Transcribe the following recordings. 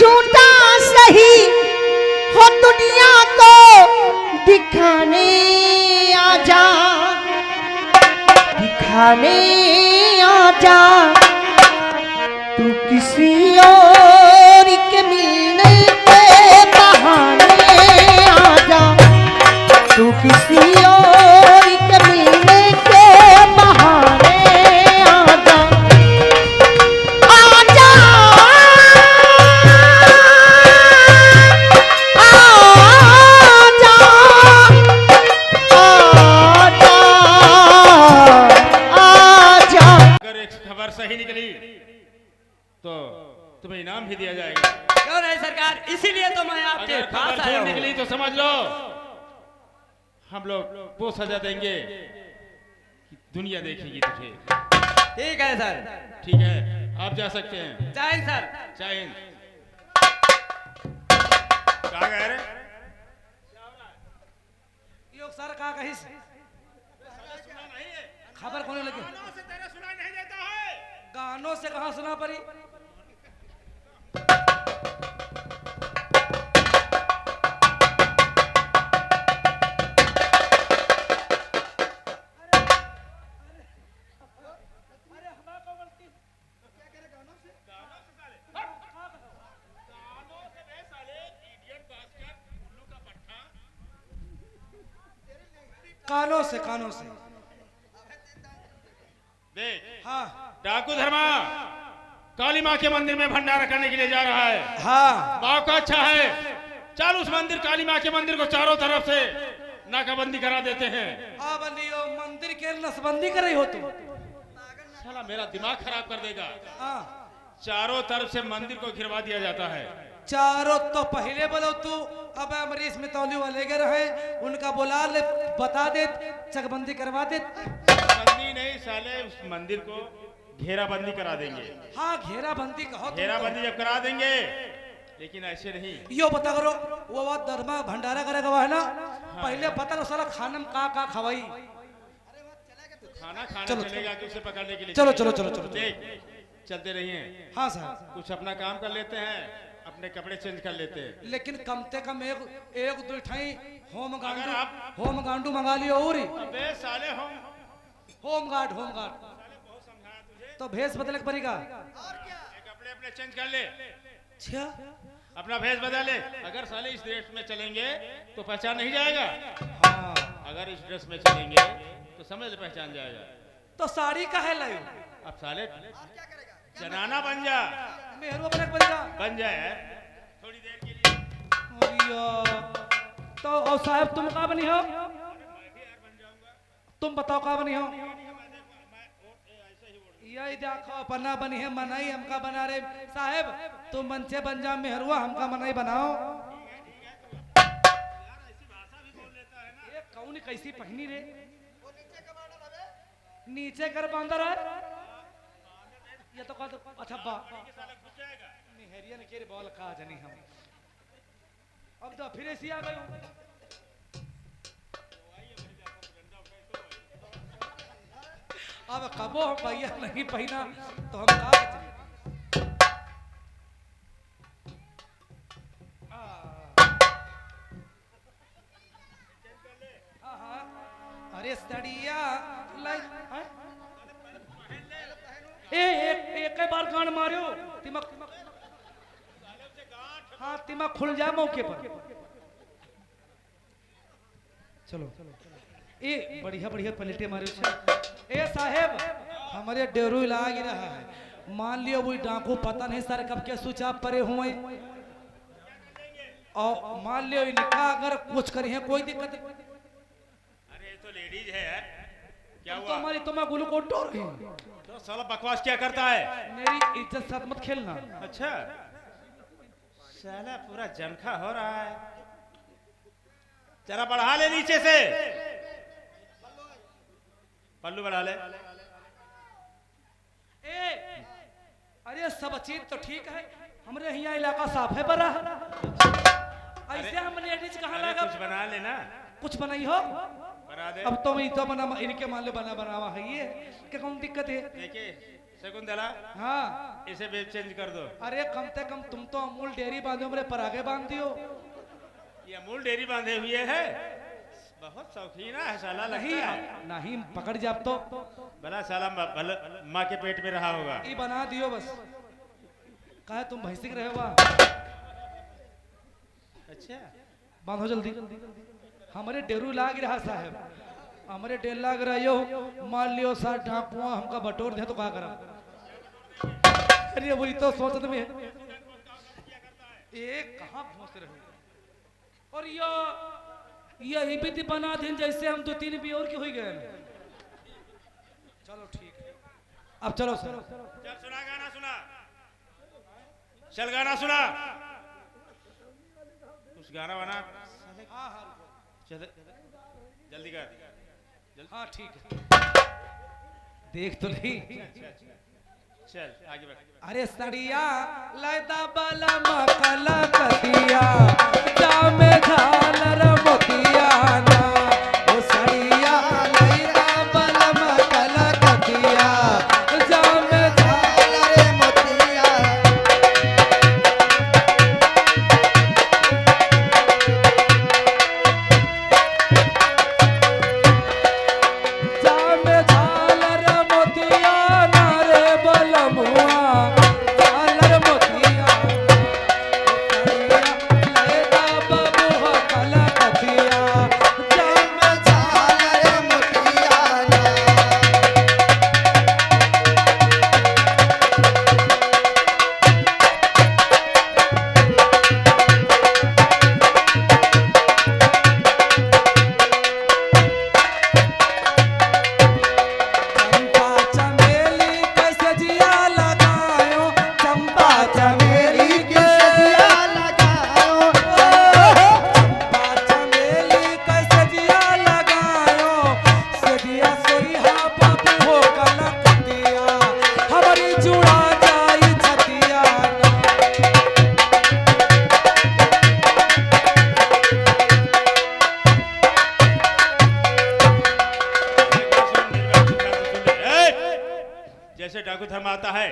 झूठा सही हो दुनिया को दिखाने आजा, दिखाने आजा, तू किसी और के मिलने के बहाने आजा, तू किसी और के मिलने के बहाने आजा, आजा, आजा, आजा। अगर एक खबर सही निकली तो तुम्हें इनाम भी दिया जाएगा। क्यों नहीं सरकार, इसीलिए तो मैं आपके अगर पास खबर आया झूठ हूं। निकली तो समझ लो हम लोग वो सजा देंगे कि दुनिया देखेगी तुझे। ठीक है सर। ठीक है, आप जा सकते हैं। जय हिंद सर। जय हिंद। कहाँ गए रे? योग सर कहा कहीं से खबर कोने लगे? से तेरे सुनाई नहीं देता है। गानों से कहाँ सुना पड़ी? कानों से, कानों से। देख, हाँ डाकू धर्मा काली माँ के मंदिर में भंडारा करने के लिए जा रहा है। हाँ मौका अच्छा है, चल उस मंदिर काली माँ के मंदिर को चारों तरफ से नाकाबंदी करा देते हैं। बंदियो मंदिर के नसबंदी कर रही हो तुम? साला मेरा दिमाग खराब कर देगा। हाँ चारों तरफ से मंदिर को घिरवा दिया जाता है। चारों तो पहले बोलो तू, अब अमरीश में तौली वाले गए रहे उनका बुला ले, बता दे, चकबंदी करवा दे। बंदी नहीं साले, उस मंदिर को घेराबंदी करा देंगे। हाँ घेराबंदी कहो तुम तो। घेराबंदी जब करा देंगे, लेकिन ऐसे नहीं। यो बता करो वो बात धर्मा भंडारा करेगा है ना? पहले पता करो साला खाना में का खवाई। खाना खाना चलो, चलेगा कि उसे पकड़ने के लिए? चलो चलो चलो चलो। देख, चलते रहिए। हाँ साहब, कुछ अपना काम कर लेते हैं, अपने कपड़े चेंज कर लेते हैं। लेकिन कम से कम एक दो ठाई होम अगर गांडू, आप- होम गांडू मंगा लियो और ही। अबे साले हम होम गार्ड, होम गार्ड बहुत समझाया तुझे। तो भेष बदले के पड़ेगा। कपड़े अपने चेंज कर ले, अच्छा अपना भेष बदल ले। अगर साले इस ड्रेस में चलेंगे तो पहचान नहीं जाएगा। हाँ अगर इस ड्रेस में चलेंगे तो समझ ले पहचान जाएगा। तो साड़ी का है लायो? अब साले जनाना बन जा, मेहरुआ बने के बनेगा। बन जाए थोड़ी देर के लिए। अरिया, तो और साहब तुम का बनी हो? तुम बताओ का बनी हो? यही देखो अपना बनी है मनाई, हमका बना रहे साहब। तुम मन से बन जा मेहरुआ, हमका मनाई बनाओ। ये कौन कैसी पहनी रे? नीचे कर बांधर है ये तो अच्छा मेहरियन के बॉल का जनी हम अब तो फिर ऐसी आ गए। अब कबो हम भैया नहीं पहना तो हम कहा अरे सड़िया एक बार गांड मारो तिमक, हाँ तिमक खुल जाए मौके पर। चलो ए बढ़िया बढ़िया पलटे मारे। ए साहेब हमारे डेरू लाग ही रहा है, मान लियो वही डाकू पता नहीं सर कब के स्विच ऑफ परे हुए, और मान लियो इनका अगर कुछ करी है कोई दिक्कत नहीं। अरे ये तो लेडीज है यार, क्या तो हुआ? हमारी तुम्हें ग्लूकोज टोर रही तो साला बकवास क्या करता है? मेरी इज्जत साथ मत खेलना। अच्छा, साला पूरा जनखा हो रहा है। जरा बढ़ा ले नीचे से, पल्लू बढ़ा ले। ए अरे सब चीज तो ठीक है, हमारे यहाँ इलाका साफ है बड़ा। ऐसे हम लेडीज कहाँ अरे लगा? कुछ बना लेना, कुछ बनाई हो? बना दे। अब तो मैं तो बना इनके मान लो बना बनावा है ये, क्या कौन दिक्कत है? देखिए शकुंतला, हाँ इसे वेब चेंज कर दो। अरे कम से कम तुम तो अमूल डेरी बांधो मेरे परागे बांध दियो। ये अमूल डेयरी बांधे हुए है, बहुत शौकीन है साला नहीं लगता है। नहीं पकड़ जाब तो भला साला माँ के पेट में रहा होगा। ये बना दियो बस। कहा तुम भैंसिक रहे बा अच्छा बांधो जल्दी। हमारे डेरू लाग रहा साहब, हमारे डेर लाग रहा यो। मान लियो सर ढाकुआ हमका बटोर दे तो क्या करा। अरे वही तो सोचत में एक कहाँ पहुंच रहे और ये भी बना दिन जैसे हम 2-3 भी और की हुई गए। चलो ठीक है अब चलो सर। चल सुना गाना सुना, चल गाना सुना, कुछ गाना बना। चल जल्दी कर। हाँ ठीक है देख तो नहीं। चल आगे बढ़। अरे सड़िया लैदा बाला मकला कतिया जामे झालर मोतिया ना। ओ सड़िया लैदा बाला मकला कतिया जामे झालर मोतिया। जामे झालर मोतिया ना रे बलमुआ झालर मोतिया। लैदा बबुआ कला कतिया जामे झालर मोतिया ना। चंपा चमेली के सजिया लगायो, चंपा चमेली के सजिया लगायो। चंपा चमेली के सजिया लगायो, सजिया सोइहा बाबू हो कला कतिया हमारी जुड़ा जाई छतिया ना। जैसे डाकू धर्म आता है,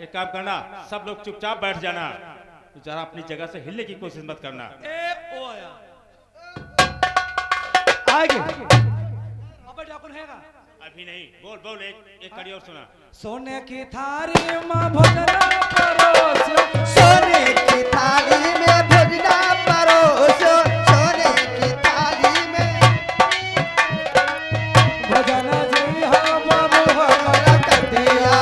एक काम करना, सब लोग चुपचाप बैठ जाना, जरा अपनी जगह से हिलने की कोशिश मत करना। ओ आया आगे अबे डाकुन हैगा। अभी नहीं, बोल बोल, एक कड़ी और सुना। सोने की थारी माँ भोजना परोसो, सोने की थाली में भोजना परोसो, सोने की थाली में भोजना जी हाँ बाबू हो कला कतिया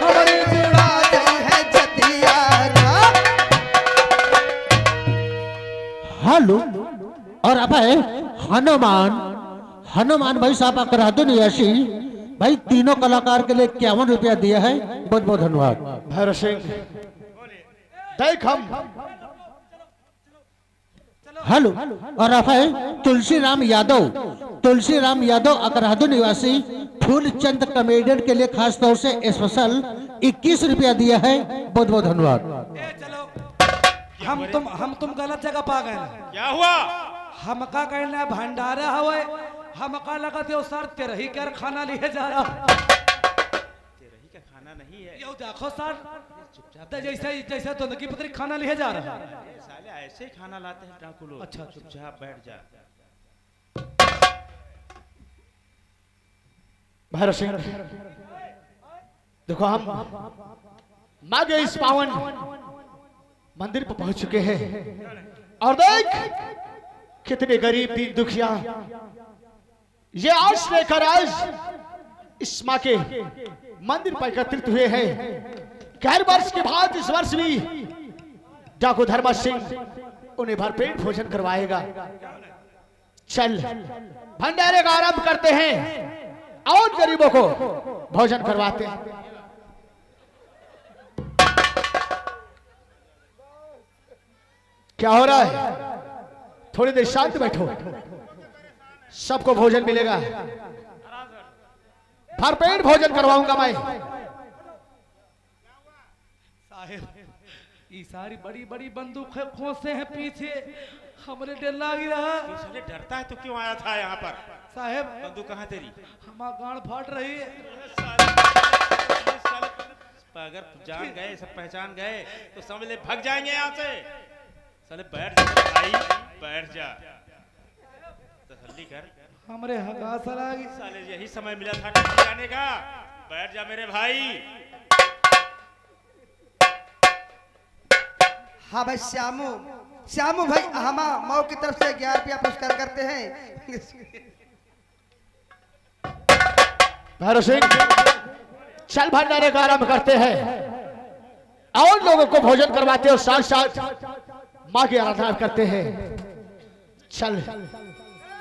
हमारी जुड़ा गई है जतिया ना। हेलो और अब है हनुमान। हनुमान भाई साहब करा दो नियासी भाई, तीनों कलाकार के लिए 51 रुपया दिया है, बहुत बहुत धन्यवाद। भैरव सिंह देख हम हेलो और अब है तुलसी राम यादव। तुलसी राम यादव अकरादू निवासी फूलचंद कॉमेडियन के लिए खास तौर से स्पेशल 21 रुपया दिया है, बहुत बहुत धन्यवाद। ए चलो हम तुम गलत जगह पा गए ना। क्या हुआ? हमका कहना भंडारा हवे, हमका लगा थे सर तेरे ही कर खाना लिए जा रहा। तेरा ही का खाना नहीं है, यो देखो सर तो जैसे जैसे तो नकी पत्री खाना लिए जा रहा। साले ऐसे ही खाना लाते हैं डाकू लोग। अच्छा, अच्छा। चुपचाप बैठ जा। भैरव सिंह देखो हम मागे इस पावन मंदिर पर पहुंच चुके हैं और देख कितने गरीब दीन दुखिया ये आस लेकर आज इस माँ के मंदिर पर एकत्रित हुए हैं। हर वर्ष के बाद इस वर्ष भी डाकू धर्मा सिंह उन्हें भरपेट भोजन करवाएगा। चल भंडारे का आरंभ करते हैं और गरीबों को भोजन करवाते हैं। क्या हो रहा है? थोड़ी देर शांत बैठो, सबको भोजन मिलेगा। भरपेट भोजन करवाऊंगा मैं। साहेब ये सारी बड़ी बड़ी बंदूकें खोसे हैं पीछे, हमने डर लग रहा। तू साले डरता है तो क्यों आया था यहाँ पर? साहेब बंदूक कहाँ तेरी? हमारा गांड फाट रही है। साले अगर जान गए, सब पहचान गए तो समझ ले भाग जाएंगे यहाँ से। साले बैठ जा भाई, बैठ जा, तसल्ली कर। हमारे हगासा लागी साले यही समय मिला था टट्टी जाने का। बैठ जा मेरे भाई। हाँ भाई श्यामू, श्यामू भाई हम मऊ की तरफ से 11 रुपया पुरस्कार करते हैं। भैरव सिंह, चल भंडारे का आरंभ करते हैं और लोगों को भोजन करवाते हो, साथ साथ माँ की आराधना करते हैं। चल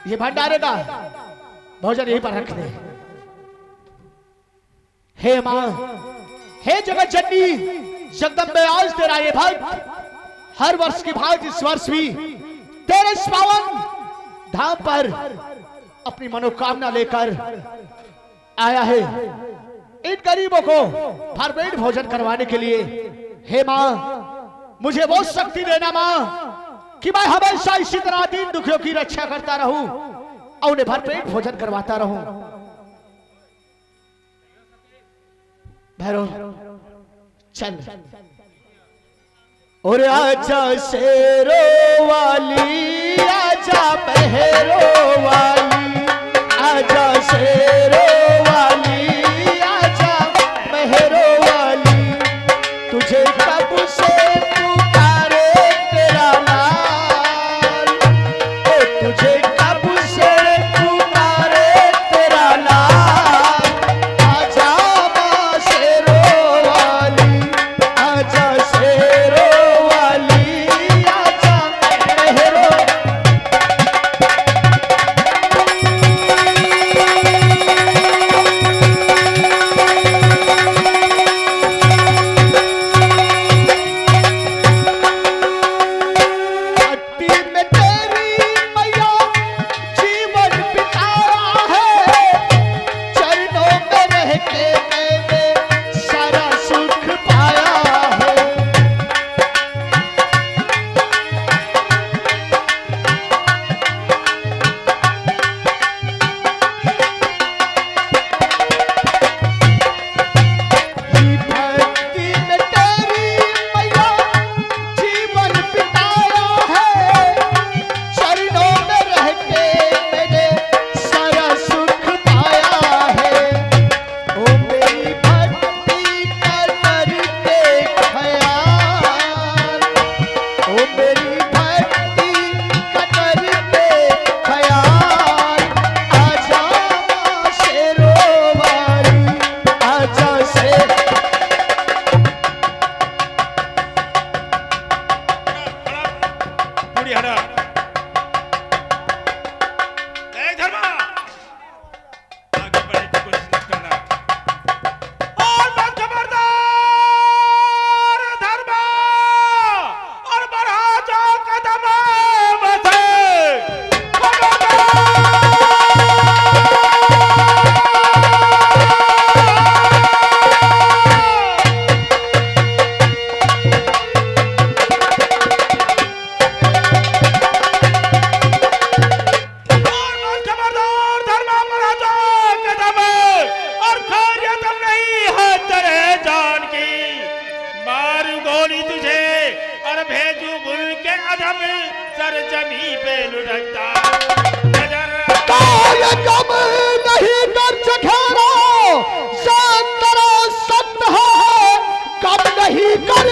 ये भंडारे का भोजन यहीं पर रख दे। हे माँ, हे जगत जननी जगदम्बे, आज तेरा ये भक्त हर वर्ष की भांति इस वर्ष भी तेरे इस पावन धाम पर अपनी मनोकामना लेकर आया है, इन गरीबों को भरपेट भोजन करवाने के लिए। हे माँ, मुझे वो शक्ति देना माँ कि मैं हमेशा इसी तरह दीन दुखियों की रक्षा करता रहूं और उन्हें भरपेट भोजन करवाता रहूं। भैरव चल। और आजा शेरों वाली, आजा बहरों वाली, आजा शेरों वाली, आजा बहरों वाली, तुझे कब से पुकारे तेरा लाल, ओ तुझे कब से पुकारे तेरा लाल, आजा माँ शेरों वाली, आजा शेरों वाली, आजा बहरों। भक्ति में तेरी मैया जीवन बिताया है, चरणों में रह के मैंने सारा सुख पाया है। भक्ति में तेरी मैया जीवन बिताया है, चरणों में रह के मैंने सारा सुख पाया है। ओ मेरी भक्ति कर करके ख्याल, ओ मेरी भक्ति कर करके ख्याल, आजा माँ शेरों वाली, आजा शेर। पूरी हटा। ए धर्मा, आगे बढ़ने की कोशिश मत करना। और मत खबरदार धर्मा, और बढ़ा जाओ कदम बसे। और खबरदार धर्मा, मरा जाओ कदम, और खैरियत नहीं है तेरे जान की। मारू गोली तुझे और भेजू बुल के अधम, सर जमी पे लुढ़कता नजर। ये कम नहीं कर चखेरा, शान तेरा सत्य है, कम नहीं कर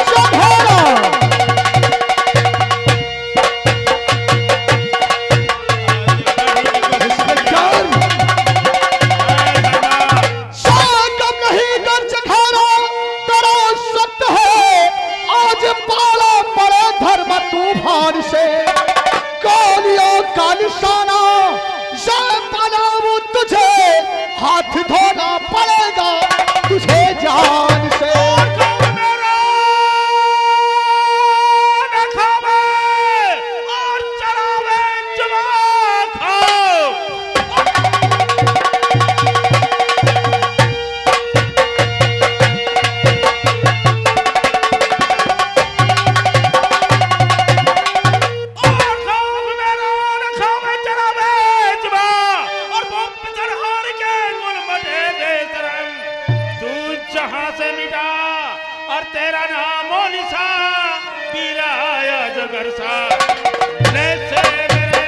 चखेरा। शान कम नहीं कर चखेरा, तेरा सत्य है, आज पाला पड़े धर्म तूफान से। गोलियों का निशाना ये बनाऊं तुझे, हाथ धोना पड़ेगा तुझे जान से। और चलावे जुआ खाओ। घर सा से मेरे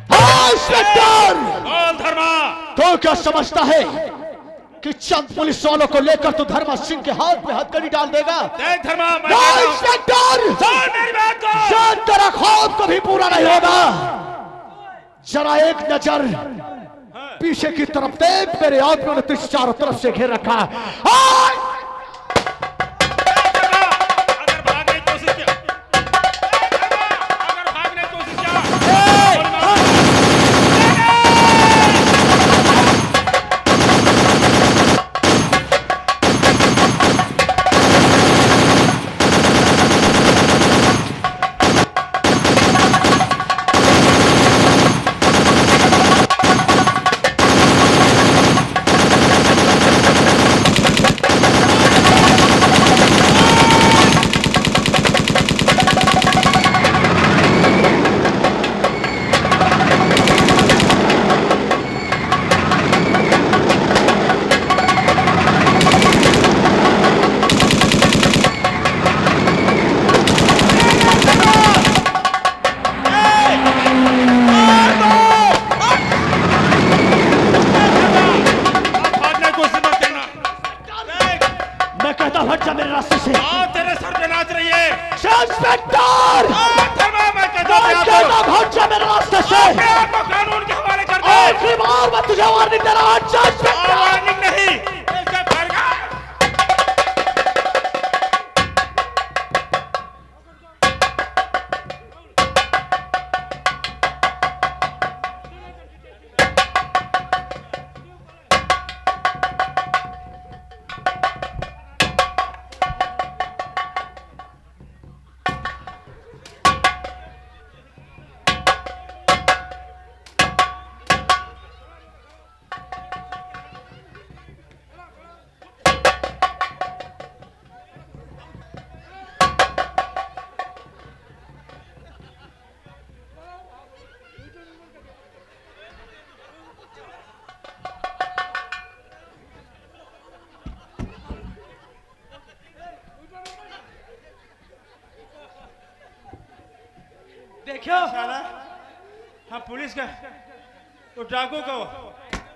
इंस्पेक्टर, बोल धर्मा। तो क्या समझता है कि चंद पुलिस वालों को लेकर तू धर्मा सिंह के हाथ में हथकड़ी डाल देगा? देख धर्मा, मैं नो कहता हूं- इंस्पेक्टर, सुन मेरी बात को। शायद तेरा खौफ कभी पूरा नहीं होगा। जरा एक नजर पीछे की तरफ देख, मेरे आदमियों ने तुझे चारों तरफ से घेर रखा है। आय! धर्मा, अगर भागने की कोशिश किया, धर्मा, अगर भागने की कोशिश किया, भागने की कोशिश मत करना। देख, मैं कहता हट जा मेरे रास्ते से। आओ तेरे सर पे नाच रही है। इंस्पेक्टर, धर्मा, मैं कहता हूं मैं आपको- कहता हट जा मेरे रास्ते से। अपने आप को कानून के हवाले कर दे। आखिरी बार मैं तुझे वार्निंग दे रहा हूं, हट जा इंस्पेक्टर। वार्निंग नहीं, इससे फर्क है। देखियो साला, हम पुलिस का तो डाकू को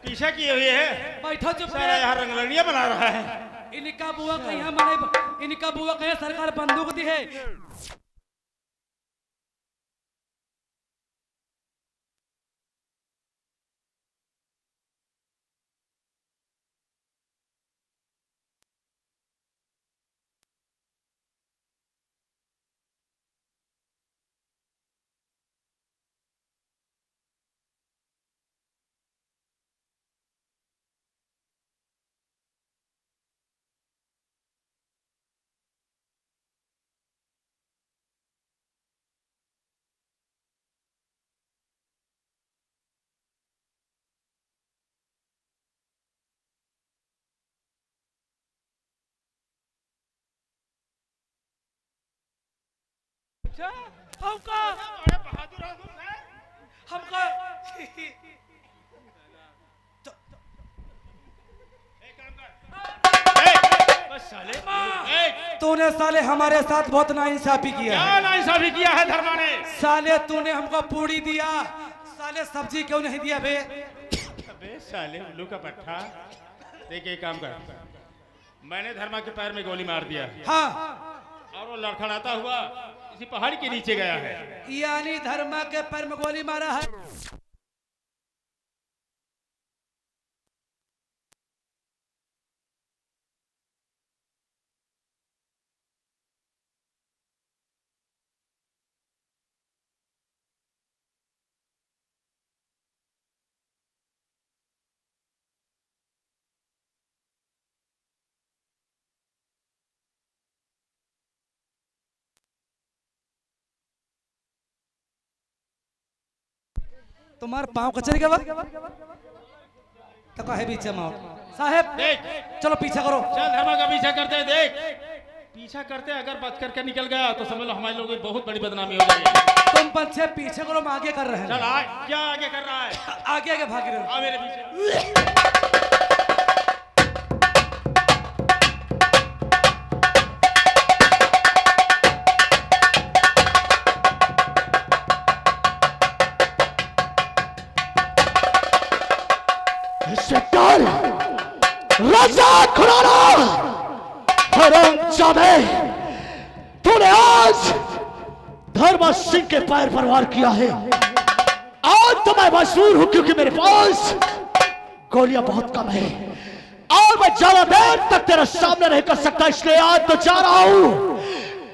पीछा किए हुए है। बैठो चुप साला यहाँ रंगलड़िया बना रहा है। इनका बुआ कहीं हमारे इनका बुआ कहीं सरकार बंदूक दी है। हमका बहादुर आदमी है। हमका बस साले, तूने साले हमारे साथ बहुत नाइंसाफी किया है। क्या नाइंसाफी किया है धर्मा ने? साले तूने हमको पूड़ी दिया, साले सब्जी क्यों नहीं दिया बे? अबे साले उल्लू का पट्टा। देखिए एक काम कर, मैंने धर्मा के पैर में गोली मार दिया हाँ, और वो लड़खड़ाता हुआ इसी पहाड़ के नीचे गया है। यानी धर्मा के पैर में गोली मारा है। तुम्हार पाँव कचरे के बाद तो कहे पीछे माओ साहेब देख, चलो पीछा करो। चल धर्मा का पीछा करते हैं। देख, पीछा करते अगर बच करके निकल गया तो समझ लो हमारे लोगों की बहुत बड़ी बदनामी हो जाएगी। तुम बच्चे पीछे करो, हम आगे कर रहे हैं। चल क्या आगे कर रहा है? आगे आगे भाग रहे हो। आ मेरे पीछे। इंस्पेक्टर राजा खुराना, हरामजादे, तूने आज धर्मा सिंह के पैर पर वार किया है। आज तो मैं मजबूर हूं क्योंकि मेरे पास गोलियां बहुत कम है और मैं ज्यादा देर तक तेरे सामने नहीं कर सकता, इसलिए आज तो जा रहा हूं।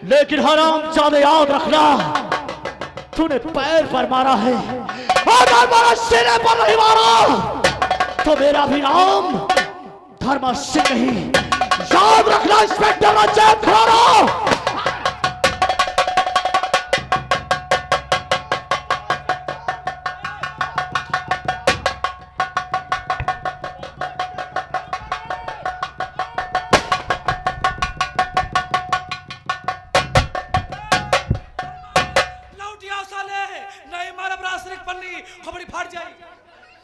लेकिन हरामजादे याद रखना, तूने पैर पर मारा है, अगर मेरे सीने पर नहीं मारा तो मेरा भी नाम धर्मा सिंह नहीं। याद रखना इंस्पेक्टर राजा खुराना। लौटिया साले, नहीं मारा रासनिक पन्नी, खबरी फाट जाई।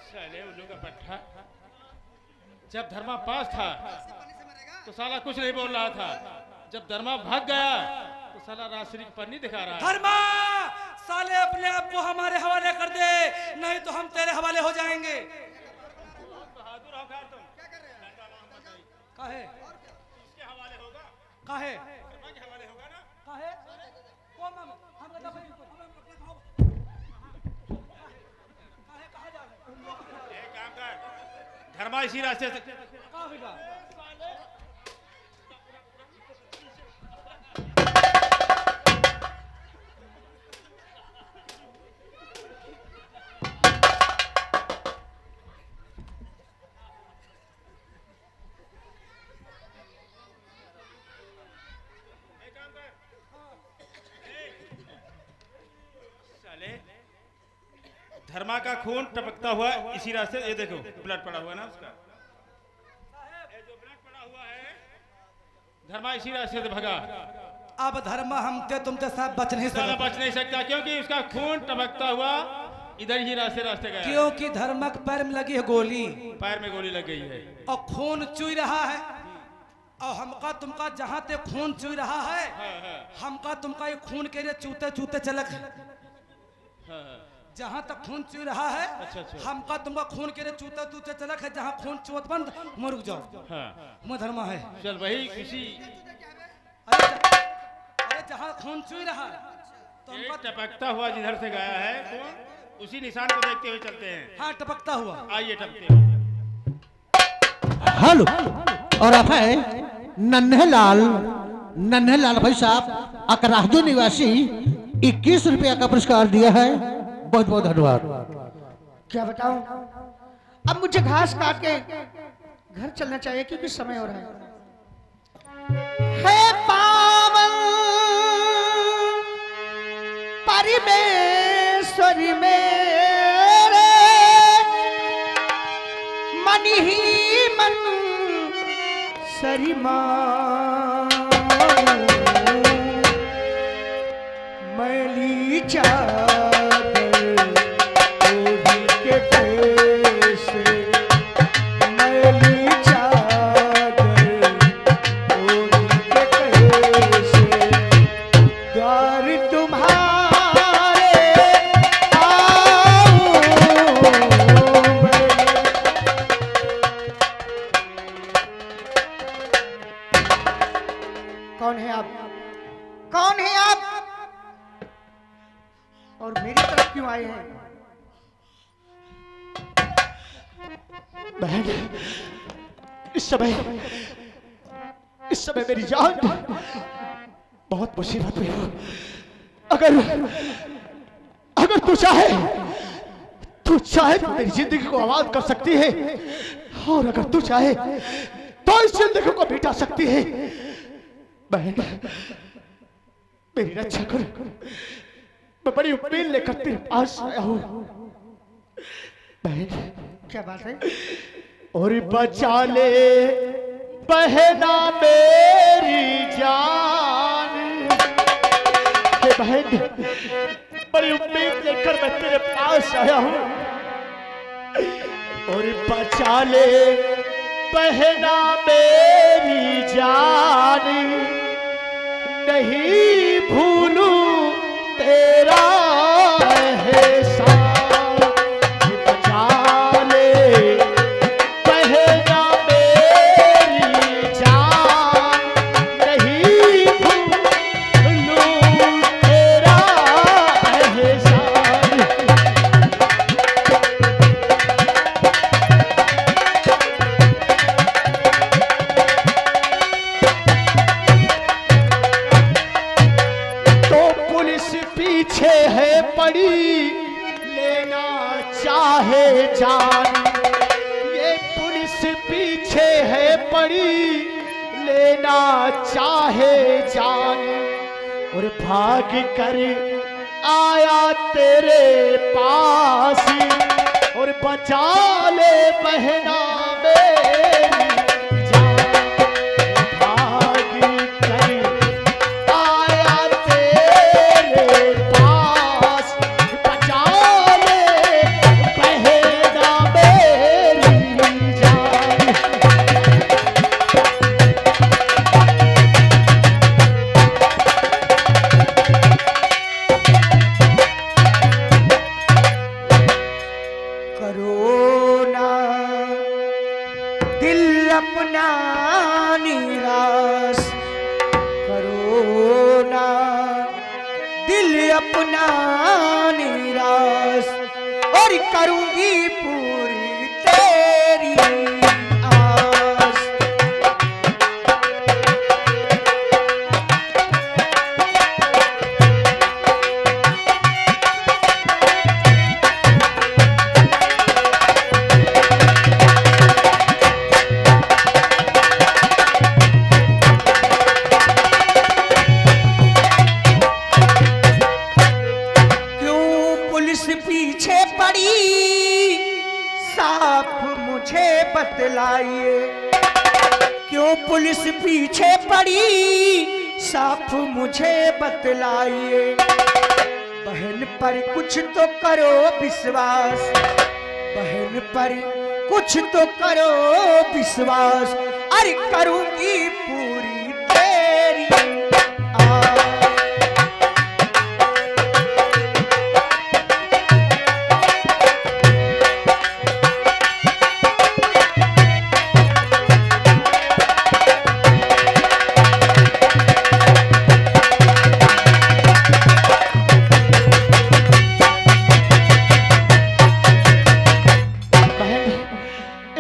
साले उल्लू का पट्टा, जब धर्मा पास था तो साला कुछ नहीं बोल रहा था, जब धर्मा भाग गया तो साला रासरी की पन्नी दिखा रहा है। धर्मा साले अपने आप को हमारे हवाले कर दे, नहीं तो हम तेरे हवाले हो जाएंगे। बहादुर हो खैर तुम। काहे? किसके हवाले होगा? काहे? धर्मा के हवाले होगा ना? काहे? कौन हम बता भाई, काहे कहा जा रहा है? एक काम कर, धर्मा इसी रास्ते से कहाँ होगा? धर्मा का खून टपकता हुआ इसी रास्ते, ये देखो ब्लड पड़ा हुआ ना उसका, ये जो ब्लड पड़ा हुआ है, धर्मा इसी रास्ते से भगा। अब धर्मा हमते तुमते साथ बच नहीं साला सकता, बच नहीं सकता क्योंकि उसका खून टपकता हुआ इधर ही रास्ते गया। क्योंकि धर्मा के पैर में लगी है गोली, पैर में गोली लग गई है और खून चुई रहा है, और हमका तुमका जहाँ ते खून चुई रहा है, हमका तुमका ये खून के लिए चूते चूते चलक जहाँ तक खून चुई रहा है। अच्छा। हमका तुमका खून के लिए चूते चूते चलक है, जहाँ खून चुवत बंद मुर्ग जाओ। हाँ। मैं धर्मा है, चल वही किसी अरे जहाँ खून चुई रहा है तो एक हमका टपकता हुआ जिधर से गया है खून, उसी निशान को देखते हुए चलते हैं। हाँ टपकता हुआ। आइए टपकते हुए। हेलो, और आप है नन्हे लाल भाई साहब अकराहदू निवासी 21 रुपया का पुरस्कार दिया है। बहुत बहुत धन्यवाद। क्या बताऊं, अब मुझे घास काट के घर चलना चाहिए क्योंकि समय हो रहा है पावन परमेश्वरी मेरे मन ही मन सरिमा मैली चादर ओढ़ी के कैसे, मैली चादर ओढ़ी के कैसे, द्वार तुम्हारे आऊं मैं। कौन है आप? कौन है आप और मेरी तरफ क्यों आए हैं? बहन, इस समय मेरी जान बहुत मुसीबत में हो। अगर तू चाहे तो मेरी जिंदगी को आबाद कर सकती है, और अगर तू चाहे तो इस जिंदगी को मिटा सकती है। बहन, मेरी रक्षा कर, मैं बड़ी उम्मीद लेकर तेरे पास आया हूँ। बहन, क्या बात है? और बचा ले बहना मेरी जान। हे बहन, बड़ी उम्मीद लेकर मैं तेरे पास आया हूँ। और बचा ले बहना मेरी जान, नहीं भूलूं तेरा एहसान। बचा ले पीछे है पड़ी लेना चाहे जान और भाग कर आया तेरे पास और बचा ले बहना मेरी जान भाग कर आया तेरे पास बचा ले बहना मेरी जान करो ना दिल अपना निराश, करो ना दिल अपना निराश और करूंगी पूरी तेरी आस। पीछे पड़ी साफ मुझे बतलाइए, क्यों पुलिस पीछे पड़ी साफ मुझे बतलाइए। बहन पर कुछ तो करो विश्वास, बहन पर कुछ तो करो विश्वास, अरे करूंगी पूरी तेरी आस।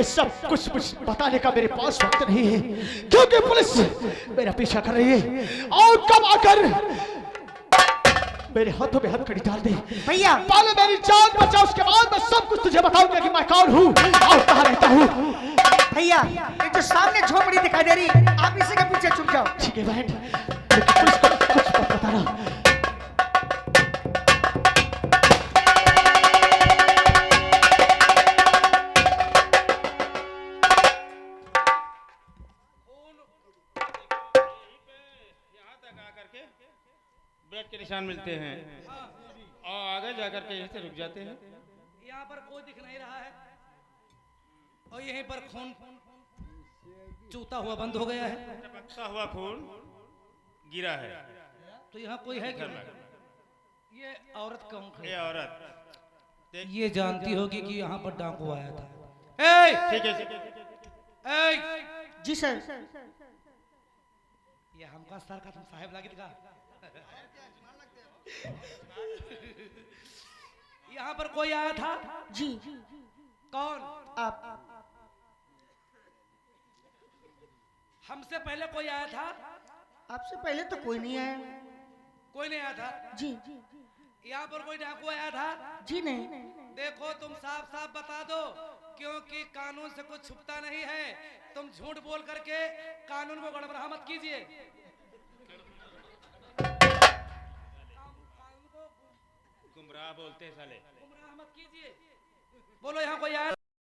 सब कुछ बताने का मेरे पास वक्त नहीं है क्योंकि पुलिस मेरा पीछा कर रही है और कब आकर मेरे हाथों में हथकड़ी डाल दे। भैया पहले मेरी जान बचा, उसके बाद मैं सब कुछ तुझे बताऊंगा कि मैं कौन हूँ और कहाँ रहता हूँ। भैया ये जो सामने झोपड़ी दिखाई दे रही, आप इसी के पीछे छुप जाओ। ठीक है बहन, लेकिन पुलिस को कुछ मत बताना। ब्लड के निशान मिलते हैं और आगे जाकर के यहीं से रुक जाते हैं। यहाँ पर कोई दिख नहीं रहा है और यहीं पर खून चूता हुआ बंद हो गया है, टपकता हुआ खून गिरा है। तो यहाँ कोई है क्या? ये औरत कौन है? ये औरत ये जानती होगी कि यहाँ पर डाकू आया था। ठीक है जी सर। ये हमका सर का तुम साहेब लागित का यहाँ पर कोई आया था? जी कौन? आप। हमसे पहले कोई आया था? आपसे पहले तो कोई नहीं आया। कोई नहीं आया था? जी यहाँ पर कोई डाकू आया था? जी नहीं। देखो तुम साफ साफ बता दो, क्योंकि कानून से कुछ छुपता नहीं है। तुम झूठ बोल करके कानून को गड़बड़ा मत कीजिए। गुमराह बोलते साले। गुमराह मत कीजिए। बोलो यहाँ कोई आया?